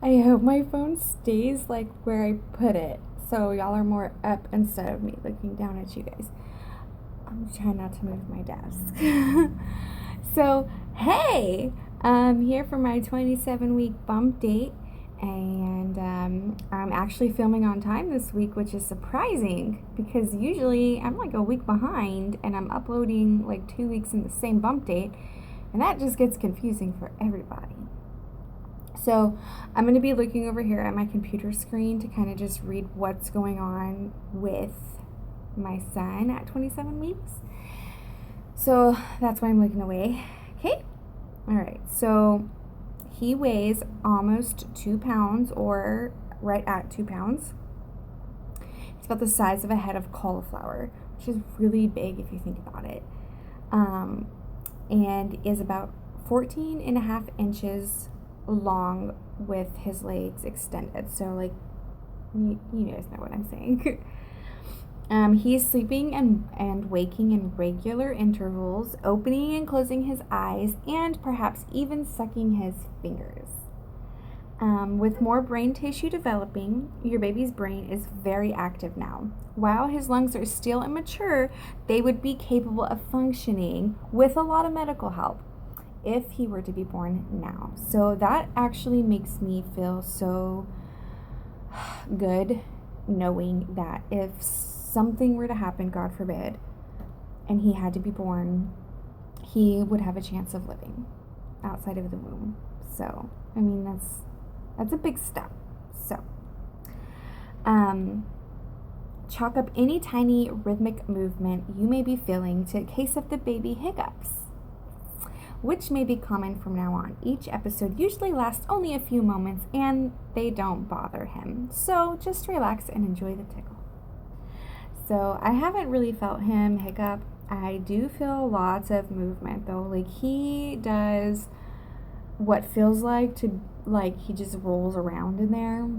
I hope my phone stays like where I put it. So y'all are more up instead of me looking down at you guys. I'm trying not to move my desk. So, hey, I'm here for my 27-week bump date. And I'm actually filming on time this week, which is surprising because usually I'm like a week behind and I'm uploading like 2 weeks in the same bump date. And that just gets confusing for everybody. So I'm going to be looking over here at my computer screen to kind of just read what's going on with my son at 27 weeks. So that's why I'm looking away. Okay. All right. So he weighs almost 2 pounds, or right at 2 pounds. It's about the size of a head of cauliflower, which is really big if you think about it. And is about 14 and a half inches long with his legs extended. So, like, you guys know what I'm saying. He's sleeping and waking in regular intervals, opening and closing his eyes, and perhaps even sucking his fingers. With more brain tissue developing, your baby's brain is very active now. While his lungs are still immature, they would be capable of functioning with a lot of medical help if he were to be born now. So that actually makes me feel so good knowing that if something were to happen, God forbid, and he had to be born, he would have a chance of living outside of the womb. So, I mean, that's a big step. So, chalk up any tiny rhythmic movement you may be feeling to a case of the baby hiccups, which may be common from now on. Each episode usually lasts only a few moments and they don't bother him. So just relax and enjoy the tickle. So I haven't really felt him hiccup. I do feel lots of movement though. Like he does what feels like he just rolls around in there.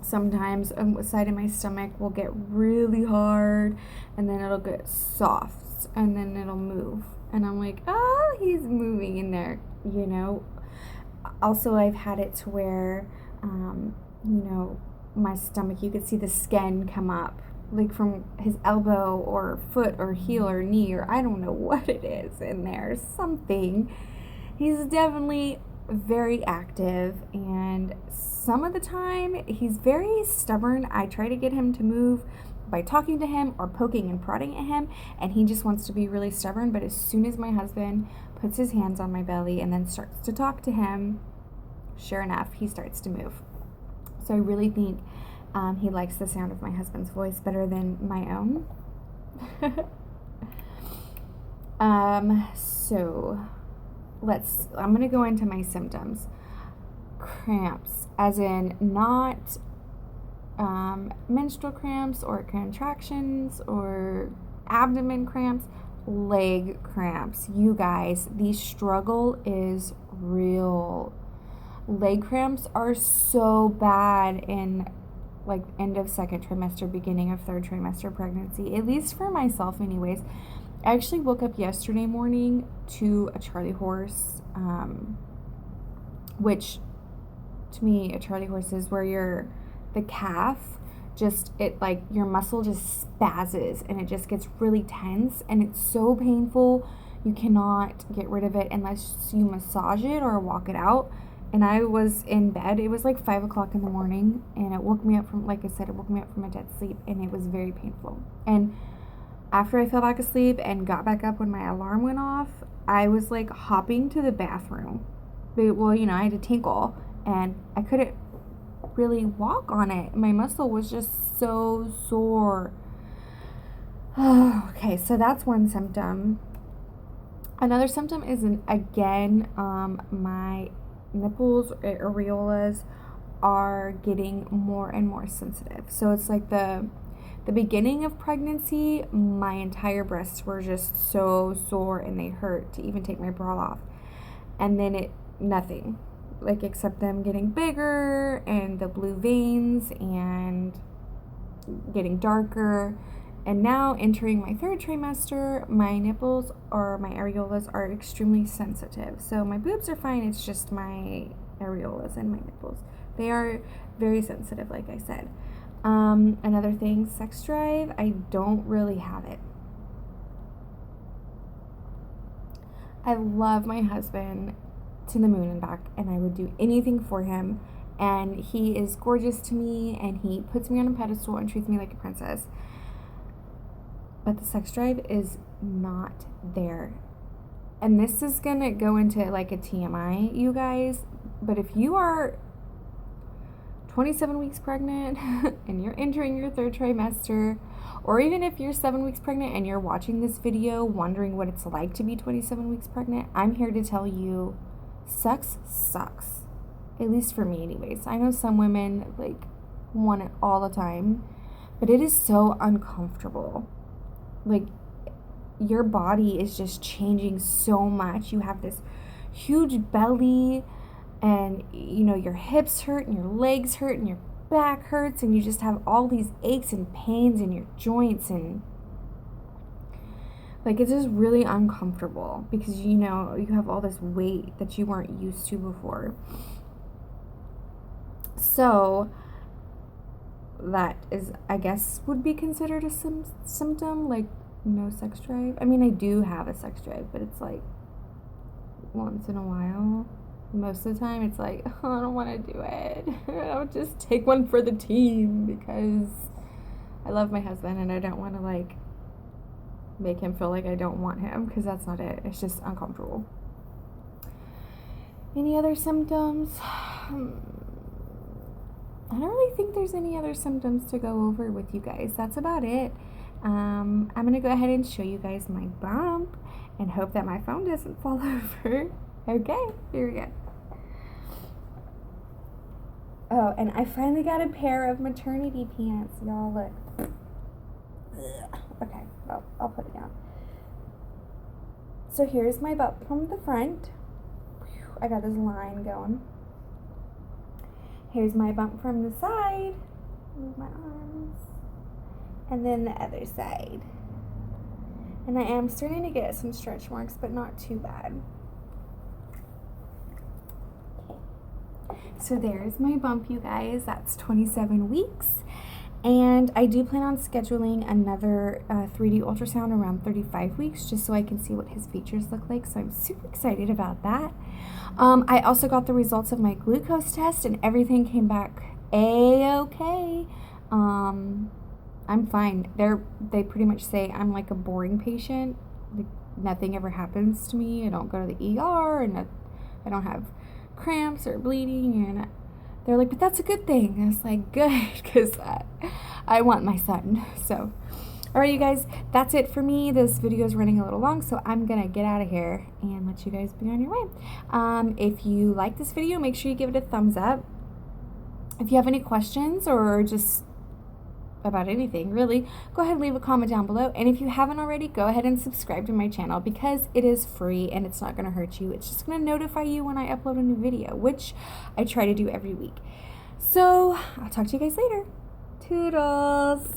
Sometimes a side of my stomach will get really hard and then it'll get soft and then it'll move. And I'm like, oh, he's moving in there, you know. Also, I've had it to where, my stomach, you could see the skin come up, like from his elbow or foot or heel or knee, or I don't know what it is in there, something. He's definitely very active, and some of the time he's very stubborn. I try to get him to move by talking to him or poking and prodding at him, and he just wants to be really stubborn. But as soon as my husband puts his hands on my belly and then starts to talk to him, sure enough, he starts to move. So I really think he likes the sound of my husband's voice better than my own. So I'm going to go into my symptoms. Cramps, as in not menstrual cramps or contractions or abdomen cramps, leg cramps. You guys, the struggle is real. Leg cramps are so bad in like end of second trimester, beginning of third trimester pregnancy, at least for myself anyways. I actually woke up yesterday morning to a Charlie horse, which to me, a Charlie horse is where the calf your muscle just spazzes and it just gets really tense and it's so painful. You cannot get rid of it unless you massage it or walk it out. And I was in bed. It was like 5 o'clock in the morning and it woke me up from, like I said, a dead sleep, and it was very painful. And after I fell back asleep and got back up when my alarm went off, I was like hopping to the bathroom. Well, I had to tinkle and I couldn't really walk on it. My muscle was just so sore. Okay, so that's one symptom. Another symptom is my nipples, areolas, are getting more and more sensitive. So it's like the beginning of pregnancy, my entire breasts were just so sore and they hurt to even take my bra off. And then nothing, like except them getting bigger and the blue veins and getting darker. And now entering my third trimester, my nipples or my areolas are extremely sensitive. So my boobs are fine. It's just my areolas and my nipples. They are very sensitive, like I said. Another thing, sex drive, I don't really have it. I love my husband to the moon and back, and I would do anything for him, and he is gorgeous to me, and he puts me on a pedestal and treats me like a princess. But the sex drive is not there. And this is gonna go into like a TMI, you guys, but if you are 27 weeks pregnant and you're entering your 3rd trimester, or even if you're 7 weeks pregnant and you're watching this video wondering what it's like to be 27 weeks pregnant, I'm here to tell you sex sucks. At least for me anyways. I know some women like want it all the time, but it is so uncomfortable. Like, your body is just changing so much. You have this huge belly, and you know, your hips hurt and your legs hurt and your back hurts, and you just have all these aches and pains in your joints, and like, it's just really uncomfortable because, you know, you have all this weight that you weren't used to before. So that is, I guess, would be considered a symptom, like no sex drive. I mean, I do have a sex drive, but it's like once in a while. Most of the time it's like, oh, I don't want to do it. I'll just take one for the team because I love my husband and I don't want to like make him feel like I don't want him, because that's not it. It's just uncomfortable. Any other symptoms? I don't really think there's any other symptoms to go over with you guys. That's about it. I'm going to go ahead and show you guys my bump and hope that my phone doesn't fall over. Okay, here we go. Oh, and I finally got a pair of maternity pants. Y'all, look. Okay, well, I'll put it down. So here's my bump from the front. I got this line going. Here's my bump from the side. Move my arms. And then the other side. And I am starting to get some stretch marks, but not too bad. So there's my bump, you guys. That's 27 weeks. And I do plan on scheduling another 3D ultrasound around 35 weeks, just so I can see what his features look like. So I'm super excited about that. I also got the results of my glucose test, and everything came back A-okay. I'm fine. They pretty much say I'm like a boring patient. Like, nothing ever happens to me. I don't go to the ER, and I don't have cramps or bleeding, and they're like, but that's a good thing. I was like, good, because I want my son. So, alright, you guys, that's it for me. This video is running a little long, so I'm gonna get out of here and let you guys be on your way. If you like this video, make sure you give it a thumbs up. If you have any questions or just about anything, really, go ahead and leave a comment down below. And if you haven't already, go ahead and subscribe to my channel, because it is free and it's not going to hurt you. It's just going to notify you when I upload a new video, which I try to do every week. So I'll talk to you guys later. Toodles.